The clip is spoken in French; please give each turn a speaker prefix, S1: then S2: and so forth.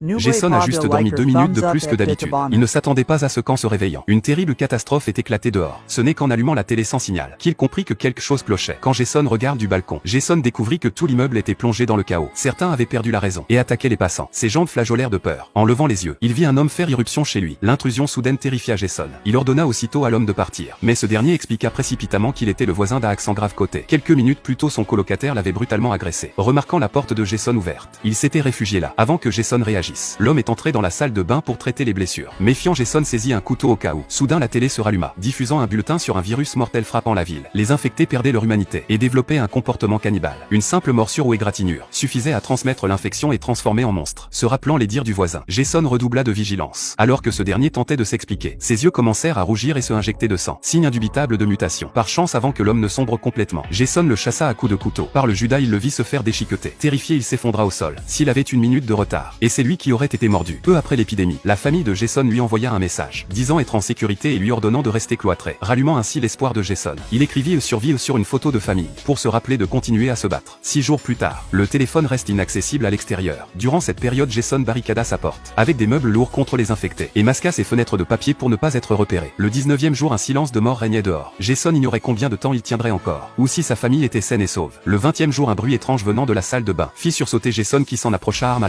S1: Jason a juste dormi 2 minutes de plus que d'habitude. Il ne s'attendait pas à ce qu'en se réveillant, une terrible catastrophe est éclatée dehors. Ce n'est qu'en allumant la télé sans signal qu'il comprit que quelque chose clochait. Quand Jason regarde du balcon, Jason découvrit que tout l'immeuble était plongé dans le chaos. Certains avaient perdu la raison et attaquaient les passants. Ses jambes flageolèrent de peur. En levant les yeux, il vit un homme faire irruption chez lui. L'intrusion soudaine terrifia Jason. Il ordonna aussitôt à l'homme de partir. Mais ce dernier expliqua précipitamment qu'il était le voisin d'un accent grave côté. Quelques minutes plus tôt, son colocataire l'avait brutalement agressé. Remarquant la porte de Jason ouverte, il s'était réfugié là, avant que Jason réagisse. L'homme est entré dans la salle de bain pour traiter les blessures. Méfiant, Jason saisit un couteau au cas où. Soudain, la télé se ralluma, diffusant un bulletin sur un virus mortel frappant la ville. Les infectés perdaient leur humanité et développaient un comportement cannibale. Une simple morsure ou égratignure suffisait à transmettre l'infection et transformer en monstre. Se rappelant les dires du voisin, Jason redoubla de vigilance. Alors que ce dernier tentait de s'expliquer, ses yeux commencèrent à rougir et se injecter de sang. Signe indubitable de mutation. Par chance, avant que l'homme ne sombre complètement, Jason le chassa à coups de couteau. Par le Judas, il le vit se faire déchiqueter. Terrifié, il s'effondra au sol. S'il avait une minute de retard, et c'est lui qui aurait été mordu. Peu après l'épidémie, la famille de Jason lui envoya un message, disant être en sécurité et lui ordonnant de rester cloîtré, rallumant ainsi l'espoir de Jason. Il écrivit survie sur une photo de famille, pour se rappeler de continuer à se battre. 6 jours plus tard, le téléphone reste inaccessible à l'extérieur. Durant cette période, Jason barricada sa porte, avec des meubles lourds contre les infectés, et masqua ses fenêtres de papier pour ne pas être repéré. Le 19e jour, un silence de mort régnait dehors. Jason ignorait combien de temps il tiendrait encore, ou si sa famille était saine et sauve. Le 20e jour, un bruit étrange venant de la salle de bain fit sursauter Jason qui s'en approcha arme à la main.